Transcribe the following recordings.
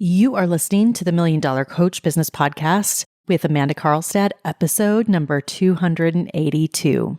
You are listening to the Million Dollar Coach Business Podcast with Amanda Karlstad, episode number 282.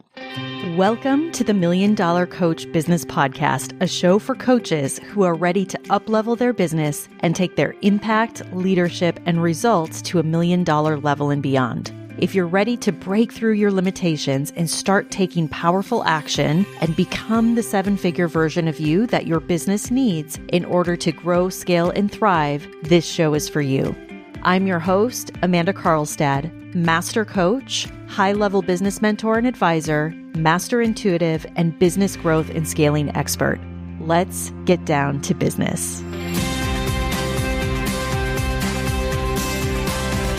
Welcome to the Million Dollar Coach Business Podcast, a show for coaches who are ready to up-level their business and take their impact, leadership, and results to $1 million level and beyond. If you're ready to break through your limitations and start taking powerful action and become the seven-figure version of you that your business needs in order to grow, scale, and thrive, this show is for you. I'm your host, Amanda Karlstad, master coach, high-level business mentor and advisor, master intuitive, and business growth and scaling expert. Let's get down to business.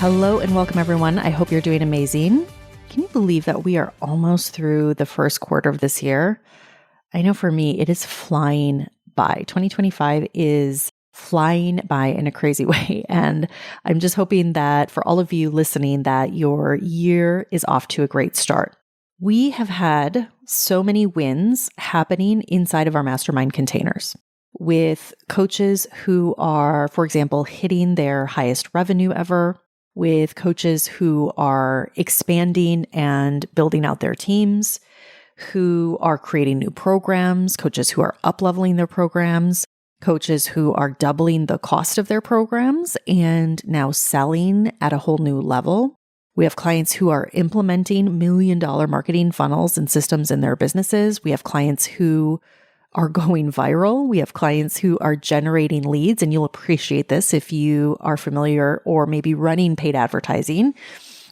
Hello and welcome, everyone. I hope you're doing amazing. Can you believe that we are almost through the first quarter of this year? I know for me, it is flying by. 2025 is flying by in a crazy way. And I'm just hoping that for all of you listening, that your year is off to a great start. We have had so many wins happening inside of our mastermind containers with coaches who are, for example, hitting their highest revenue ever, with coaches who are expanding and building out their teams, who are creating new programs, coaches who are up-leveling their programs, coaches who are doubling the cost of their programs and now selling at a whole new level. We have clients who are implementing million-dollar marketing funnels and systems in their businesses. We have clients who are going viral. We have clients who are generating leads, and you'll appreciate this if you are familiar or maybe running paid advertising.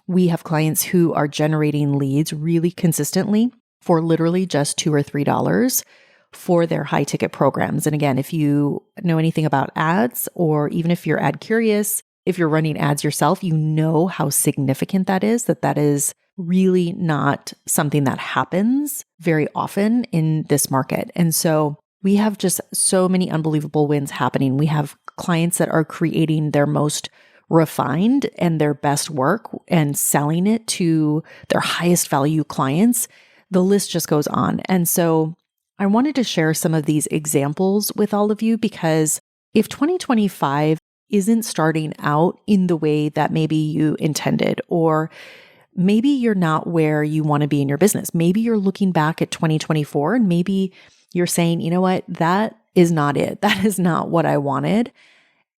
We have clients who are generating leads really consistently for literally just $2 or $3 for their high ticket programs. And again, if you know anything about ads, or even if you're ad curious, if you're running ads yourself, you know how significant that is really not something that happens very often in this market. And so we have just so many unbelievable wins happening. We have clients that are creating their most refined and their best work and selling it to their highest value clients. The list just goes on. And so I wanted to share some of these examples with all of you, because if 2025 isn't starting out in the way that maybe you intended, or maybe you're not where you want to be in your business. Maybe you're looking back at 2024 and maybe you're saying, you know what, that is not it. That is not what I wanted.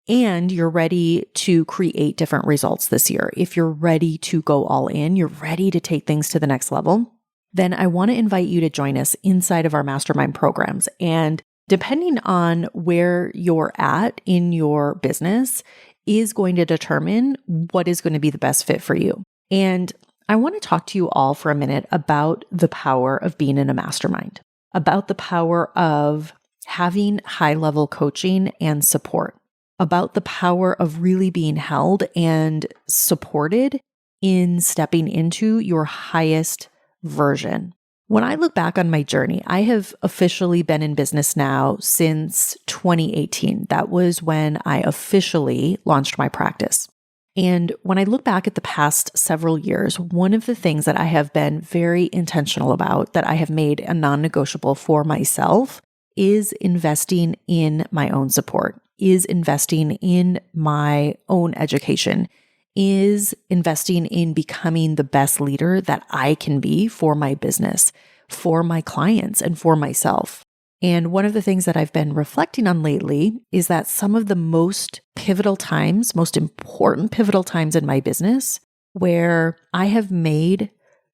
And you're ready to create different results this year. If you're ready to go all in, you're ready to take things to the next level, then I want to invite you to join us inside of our mastermind programs. And depending on where you're at in your business is going to determine what is going to be the best fit for you. And I want to talk to you all for a minute about the power of being in a mastermind, about the power of having high-level coaching and support, about the power of really being held and supported in stepping into your highest version. When I look back on my journey, I have officially been in business now since 2018. That was when I officially launched my practice. And when I look back at the past several years, one of the things that I have been very intentional about, that I have made a non-negotiable for myself, is investing in my own support, is investing in my own education, is investing in becoming the best leader that I can be for my business, for my clients, and for myself. And one of the things that I've been reflecting on lately is that some of the most pivotal times, most important pivotal times in my business, where I have made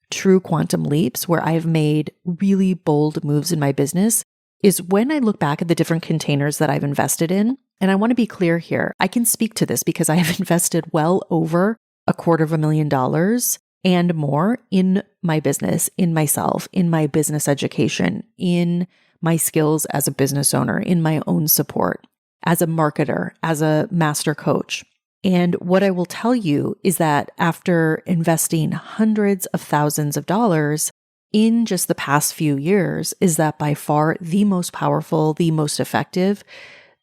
true quantum leaps, where I have made really bold moves in my business, is when I look back at the different containers that I've invested in. And I want to be clear here. I can speak to this because I have invested well over $250,000 and more in my business, in myself, in my business education, in my skills as a business owner, in my own support, as a marketer, as a master coach. And what I will tell you is that after investing hundreds of thousands of dollars in just the past few years, is that by far the most powerful, the most effective,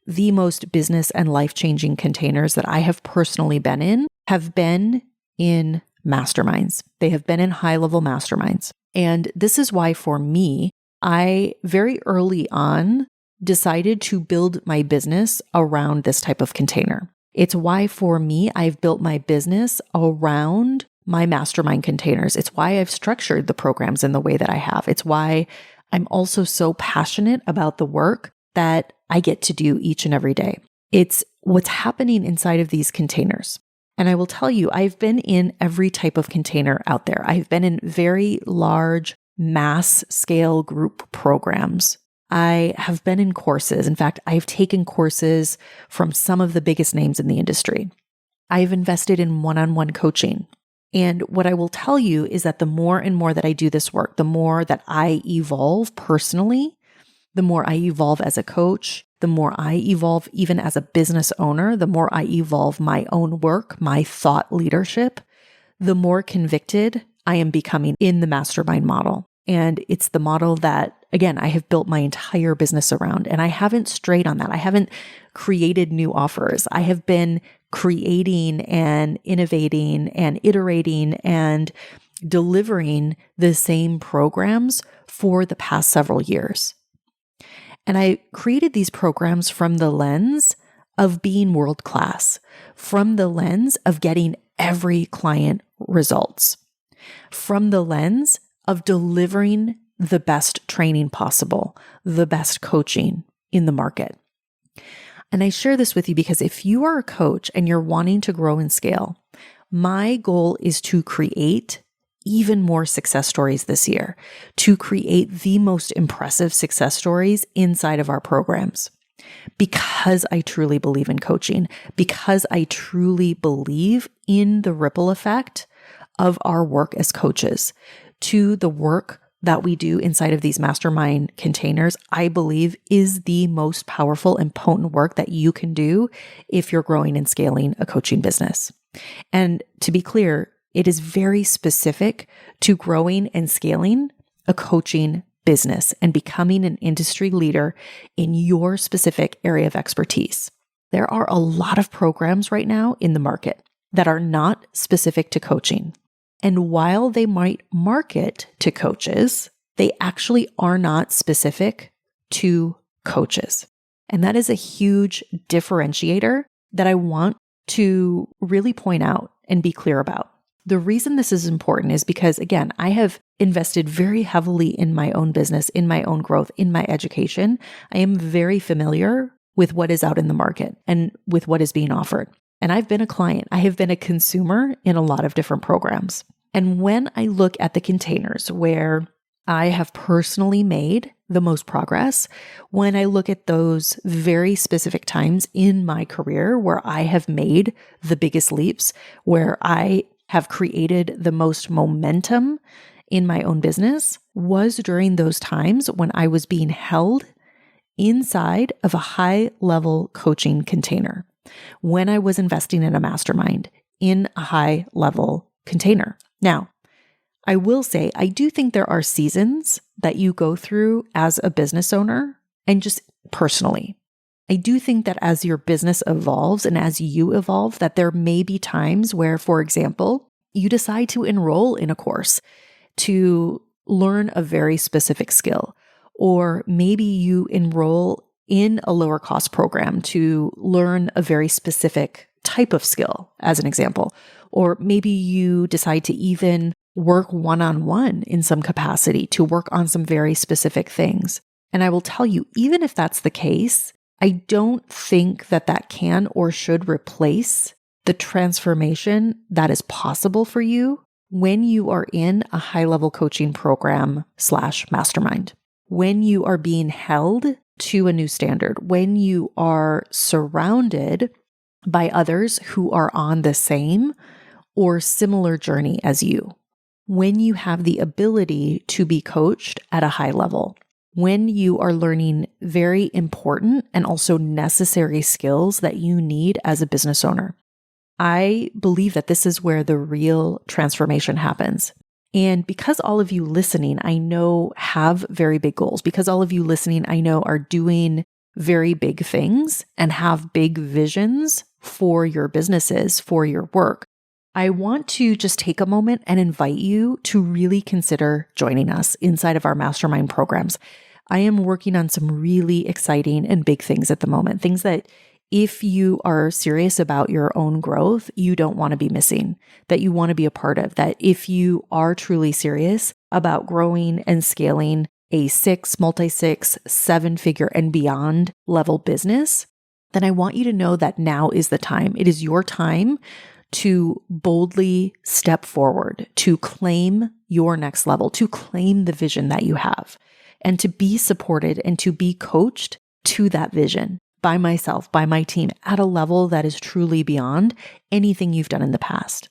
the most business and life-changing containers that I have personally been in have been in masterminds. They have been in high-level masterminds. And this is why for me, I very early on decided to build my business around this type of container. It's why for me, I've built my business around my mastermind containers. It's why I've structured the programs in the way that I have. It's why I'm also so passionate about the work that I get to do each and every day. It's what's happening inside of these containers. And I will tell you, I've been in every type of container out there. I've been in very large mass scale group programs. I have been in courses. In fact, I've taken courses from some of the biggest names in the industry. I've invested in one-on-one coaching. And what I will tell you is that the more and more that I do this work, the more that I evolve personally, the more I evolve as a coach, the more I evolve even as a business owner, the more I evolve my own work, my thought leadership, the more convicted I am becoming in the mastermind model. And it's the model that, again, I have built my entire business around. And I haven't strayed on that. I haven't created new offers. I have been creating and innovating and iterating and delivering the same programs for the past several years. And I created these programs from the lens of being world-class, from the lens of getting every client results, from the lens of delivering the best training possible, the best coaching in the market. And I share this with you because if you are a coach and you're wanting to grow and scale, my goal is to create even more success stories this year, to create the most impressive success stories inside of our programs. Because I truly believe in coaching, because I truly believe in the ripple effect of our work as coaches to the work that we do inside of these mastermind containers, I believe is the most powerful and potent work that you can do if you're growing and scaling a coaching business. And to be clear, it is very specific to growing and scaling a coaching business and becoming an industry leader in your specific area of expertise. There are a lot of programs right now in the market that are not specific to coaching. And while they might market to coaches, they actually are not specific to coaches. And that is a huge differentiator that I want to really point out and be clear about. The reason this is important is because, again, I have invested very heavily in my own business, in my own growth, in my education. I am very familiar with what is out in the market and with what is being offered. And I've been a client. I have been a consumer in a lot of different programs. And when I look at the containers where I have personally made the most progress, when I look at those very specific times in my career where I have made the biggest leaps, where I have created the most momentum in my own business, was during those times when I was being held inside of a high-level coaching container, when I was investing in a mastermind in a high-level container. Now, I will say, I do think there are seasons that you go through as a business owner and just personally. I do think that as your business evolves and as you evolve, that there may be times where, for example, you decide to enroll in a course to learn a very specific skill, or maybe you enroll in a lower cost program to learn a very specific type of skill, as an example. Or maybe you decide to even work one-on-one in some capacity to work on some very specific things. And I will tell you, even if that's the case, I don't think that that can or should replace the transformation that is possible for you when you are in a high-level coaching program / mastermind, when you are being held to a new standard, when you are surrounded by others who are on the same or similar journey as you, when you have the ability to be coached at a high level, when you are learning very important and also necessary skills that you need as a business owner. I believe that this is where the real transformation happens. And because all of you listening, I know have very big goals, because all of you listening, I know are doing very big things and have big visions for your businesses, for your work, I want to just take a moment and invite you to really consider joining us inside of our mastermind programs. I am working on some really exciting and big things at the moment, things that if you are serious about your own growth, you don't want to be missing, that you want to be a part of, that if you are truly serious about growing and scaling a multi-six, seven-figure and beyond level business, then I want you to know that now is the time. It is your time to boldly step forward, to claim your next level, to claim the vision that you have, and to be supported and to be coached to that vision by myself, by my team, at a level that is truly beyond anything you've done in the past.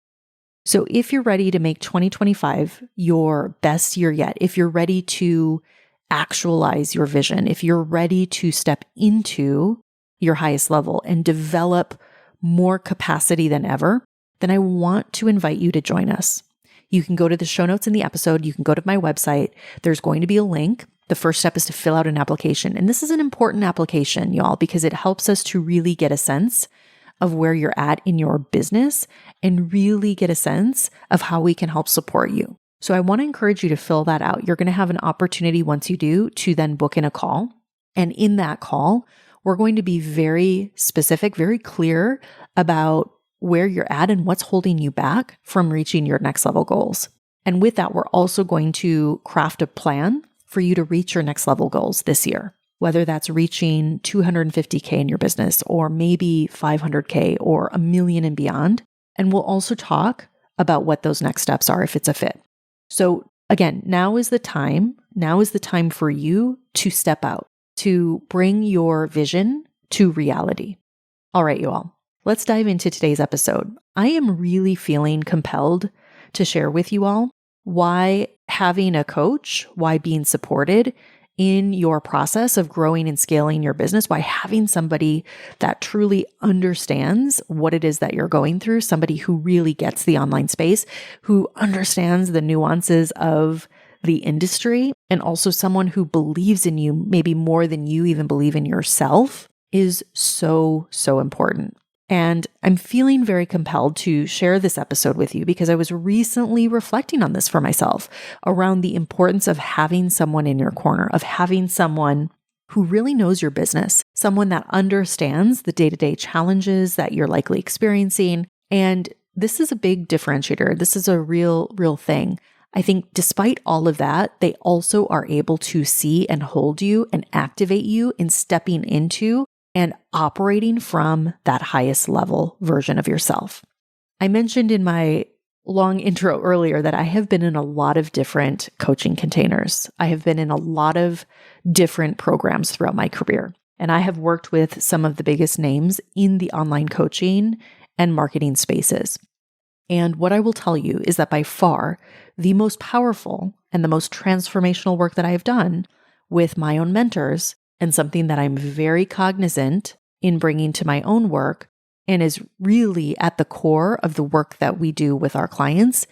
So if you're ready to make 2025 your best year yet, if you're ready to actualize your vision, if you're ready to step into your highest level and develop more capacity than ever, then I want to invite you to join us. You can go to the show notes in the episode. You can go to my website. There's going to be a link. The first step is to fill out an application. And this is an important application, y'all, because it helps us to really get a sense of where you're at in your business and really get a sense of how we can help support you. So I want to encourage you to fill that out. You're going to have an opportunity once you do to then book in a call. And in that call, we're going to be very specific, very clear about where you're at and what's holding you back from reaching your next level goals. And with that, we're also going to craft a plan for you to reach your next level goals this year, whether that's reaching 250K in your business or maybe 500K or $1 million and beyond. And we'll also talk about what those next steps are if it's a fit. So again, now is the time for you to step out, to bring your vision to reality. All right, you all. Let's dive into today's episode. I am really feeling compelled to share with you all why having a coach, why being supported in your process of growing and scaling your business, why having somebody that truly understands what it is that you're going through, somebody who really gets the online space, who understands the nuances of the industry, and also someone who believes in you maybe more than you even believe in yourself is so, so important. And I'm feeling very compelled to share this episode with you because I was recently reflecting on this for myself around the importance of having someone in your corner, of having someone who really knows your business, someone that understands the day-to-day challenges that you're likely experiencing. And this is a big differentiator. This is a real thing. I think despite all of that, they also are able to see and hold you and activate you in stepping into and operating from that highest level version of yourself. I mentioned in my long intro earlier that I have been in a lot of different coaching containers. I have been in a lot of different programs throughout my career, and I have worked with some of the biggest names in the online coaching and marketing spaces. And what I will tell you is that by far, the most powerful and the most transformational work that I have done with my own mentors, and something that I'm very cognizant in bringing to my own work and is really at the core of the work that we do with our clients,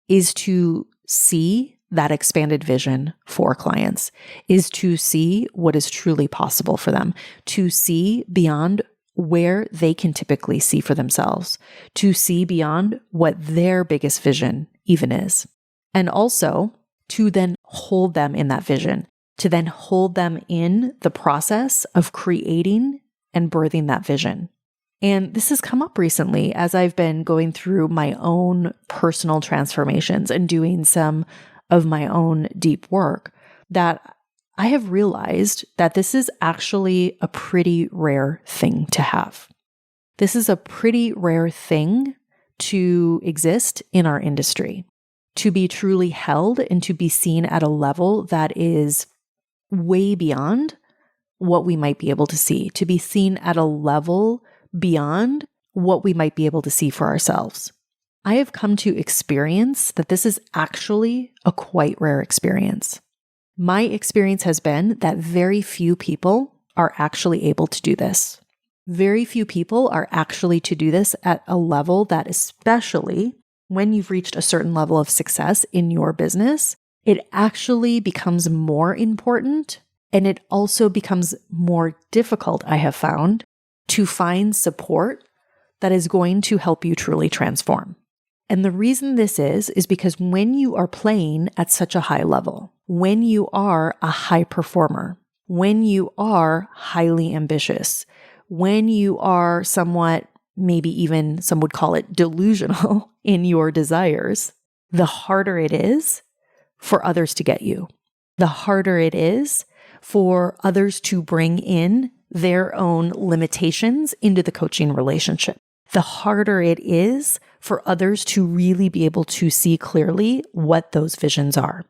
is to see that expanded vision for clients, is to see what is truly possible for them, to see beyond where they can typically see for themselves, to see beyond what their biggest vision even is, and also to then hold them in that vision, to then hold them in the process of creating and birthing that vision. And this has come up recently as I've been going through my own personal transformations and doing some of my own deep work, that I have realized that this is actually a pretty rare thing to have. This is a pretty rare thing to exist in our industry, to be truly held and to be seen at a level that is way beyond what we might be able to see, to be seen at a level beyond what we might be able to see for ourselves. I have come to experience that this is actually a quite rare experience. My experience has been that very few people are actually able to do this. Very few people are actually to do this at a level that, especially when you've reached a certain level of success in your business, it actually becomes more important, and it also becomes more difficult, I have found, to find support that is going to help you truly transform. And the reason this is because when you are playing at such a high level, when you are a high performer, when you are highly ambitious, when you are somewhat, maybe even some would call it delusional in your desires, the harder it is for others to get you. The harder it is for others to bring in their own limitations into the coaching relationship. The harder it is for others to really be able to see clearly what those visions are.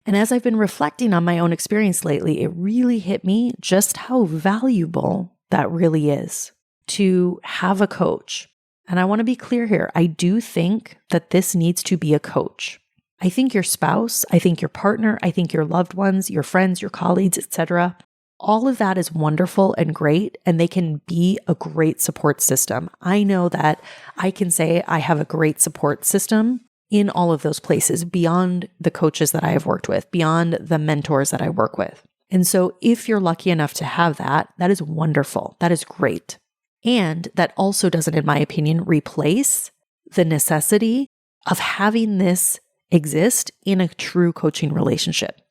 And as I've been reflecting on my own experience lately, it really hit me just how valuable that really is to have a coach. And I want to be clear here. I do think that this needs to be a coach. I think your spouse, I think your partner, I think your loved ones, your friends, your colleagues, etc. All of that is wonderful and great, and they can be a great support system. I know that I can say I have a great support system in all of those places beyond the coaches that I have worked with, beyond the mentors that I work with. And so if you're lucky enough to have that, that is wonderful. That is great. And that also doesn't, in my opinion, replace the necessity of having this exist in a true coaching relationship.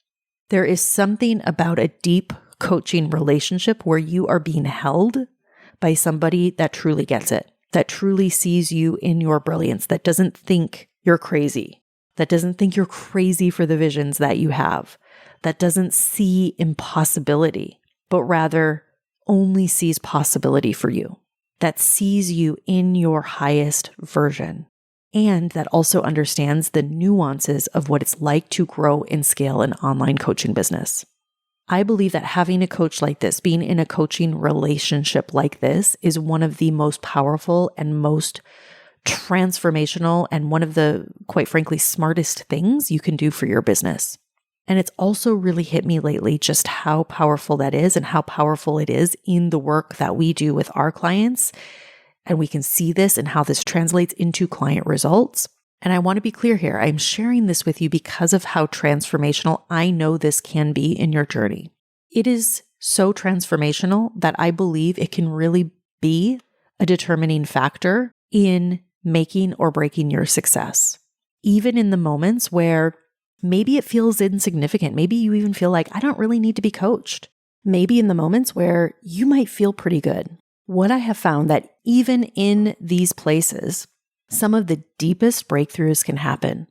There is something about a deep coaching relationship where you are being held by somebody that truly gets it, that truly sees you in your brilliance, that doesn't think you're crazy, that doesn't think you're crazy for the visions that you have, that doesn't see impossibility, but rather only sees possibility for you, that sees you in your highest version, and that also understands the nuances of what it's like to grow and scale an online coaching business. I believe that having a coach like this, being in a coaching relationship like this, is one of the most powerful and most transformational and one of the, quite frankly, smartest things you can do for your business. And it's also really hit me lately just how powerful that is and how powerful it is in the work that we do with our clients. And we can see this and how this translates into client results. And I want to be clear here. I'm sharing this with you because of how transformational I know this can be in your journey. It is so transformational that I believe it can really be a determining factor in making or breaking your success. Even in the moments where maybe it feels insignificant, maybe you even feel like I don't really need to be coached. Maybe in the moments where you might feel pretty good. What I have found that even in these places, some of the deepest breakthroughs can happen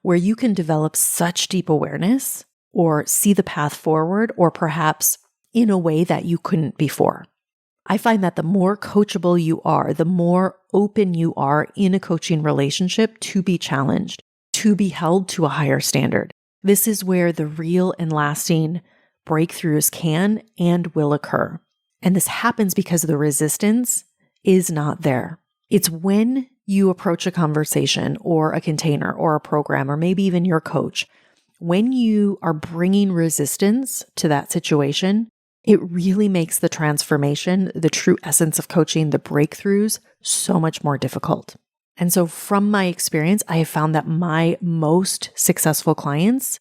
where you can develop such deep awareness or see the path forward, or perhaps in a way that you couldn't before. I find that the more coachable you are, the more open you are in a coaching relationship to be challenged, to be held to a higher standard. This is where the real and lasting breakthroughs can and will occur. And this happens because the resistance is not there. It's when you approach a conversation or a container or a program, or maybe even your coach, when you are bringing resistance to that situation, it really makes the transformation, the true essence of coaching, the breakthroughs, so much more difficult. And so from my experience, I have found that my most successful clients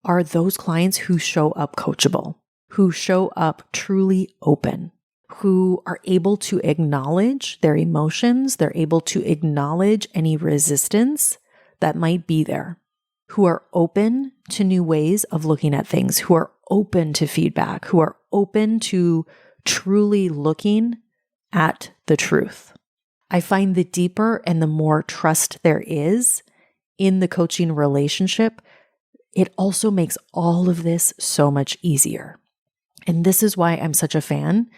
are those clients who show up coachable, who show up truly open, who are able to acknowledge their emotions, they're able to acknowledge any resistance that might be there, who are open to new ways of looking at things, who are open to feedback, who are open to truly looking at the truth. I find the deeper and the more trust there is in the coaching relationship, it also makes all of this so much easier. And this is why I'm such a fan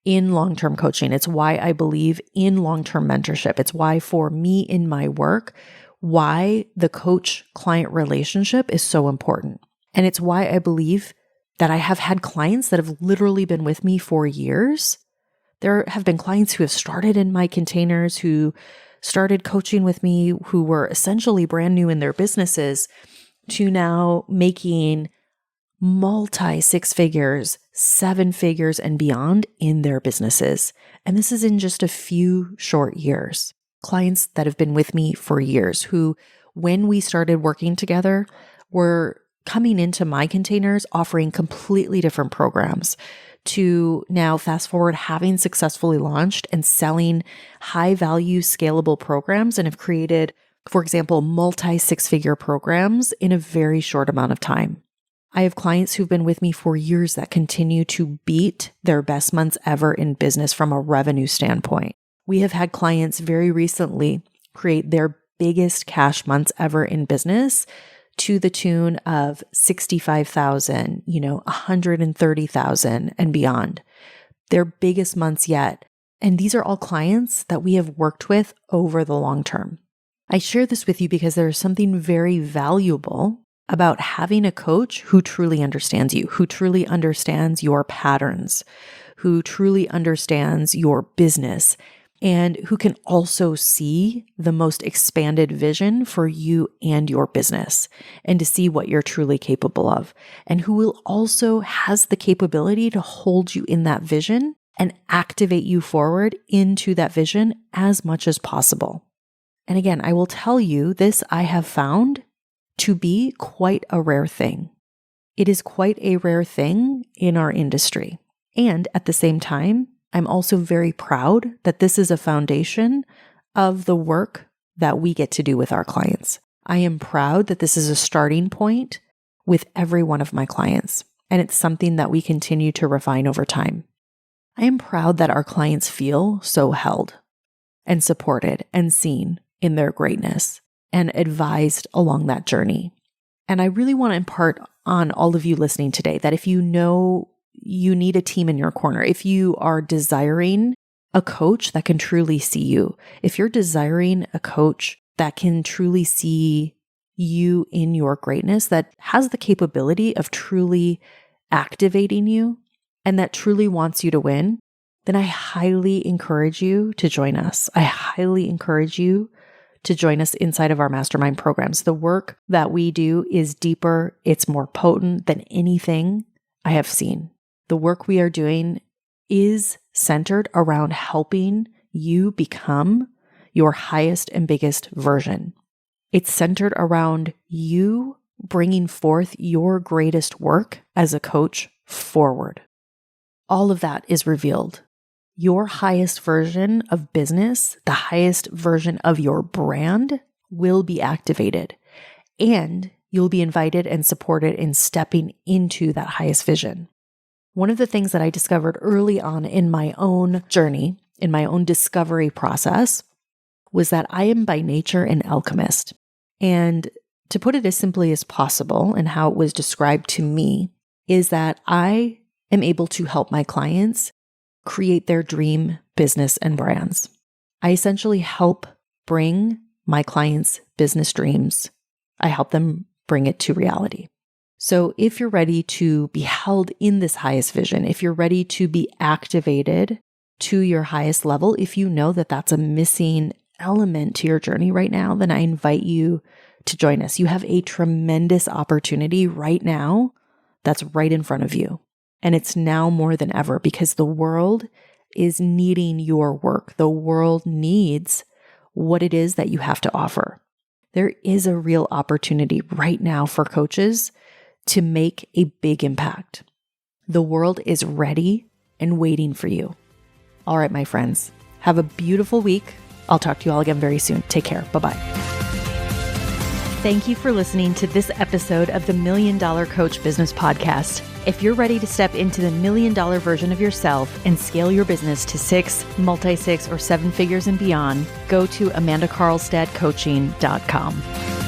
in long-term coaching. It's why I believe in long-term mentorship. It's why for me in my work, why the coach-client relationship is so important. And it's why I believe that I have had clients that have literally been with me for years. There have been clients who have started in my containers, who started coaching with me, who were essentially brand new in their businesses, to now making multi-six figures, 7 figures and beyond in their businesses. And this is in just a few short years. Clients that have been with me for years who, when we started working together, were coming into my containers offering completely different programs, to now fast forward having successfully launched and selling high value scalable programs and have created, for example, multi-six-figure programs in a very short amount of time. I have clients who've been with me for years that continue to beat their best months ever in business from a revenue standpoint. We have had clients very recently create their biggest cash months ever in business to the tune of 65,000, 130,000 and beyond. Their biggest months yet. And these are all clients that we have worked with over the long term. I share this with you because there is something very valuable about having a coach who truly understands you, who truly understands your patterns, who truly understands your business, and who can also see the most expanded vision for you and your business, and to see what you're truly capable of, and who will also has the capability to hold you in that vision and activate you forward into that vision as much as possible. And again, I will tell you this, I have found to be quite a rare thing. It is quite a rare thing in our industry. And at the same time, I'm also very proud that this is a foundation of the work that we get to do with our clients. I am proud that this is a starting point with every one of my clients, and it's something that we continue to refine over time. I am proud that our clients feel so held and supported and seen in their greatness and advised along that journey. And I really want to impart on all of you listening today that if you know you need a team in your corner, if you are desiring a coach that can truly see you, if you're desiring a coach that can truly see you in your greatness, that has the capability of truly activating you and that truly wants you to win, then I highly encourage you to join us. I highly encourage you to join us inside of our mastermind programs. The work that we do is deeper. It's more potent than anything I have seen. The work we are doing is centered around helping you become your highest and biggest version. It's centered around you bringing forth your greatest work as a coach forward. All of that is revealed. Your highest version of business, the highest version of your brand will be activated, and you'll be invited and supported in stepping into that highest vision. One of the things that I discovered early on in my own journey, in my own discovery process, was that I am by nature an alchemist. And to put it as simply as possible, and how it was described to me, is that I am able to help my clients create their dream business and brands. I essentially help bring my clients' business dreams. I help them bring it to reality. So if you're ready to be held in this highest vision, if you're ready to be activated to your highest level, if you know that that's a missing element to your journey right now, then I invite you to join us. You have a tremendous opportunity right now that's right in front of you. And it's now more than ever because the world is needing your work. The world needs what it is that you have to offer. There is a real opportunity right now for coaches to make a big impact. The world is ready and waiting for you. All right, my friends, have a beautiful week. I'll talk to you all again very soon. Take care. Bye-bye. Thank you for listening to this episode of the $1 Million Coach Business Podcast. If you're ready to step into the $1 million version of yourself and scale your business to 6, multi-6, or 7 figures and beyond, go to amandakarlstadcoaching.com.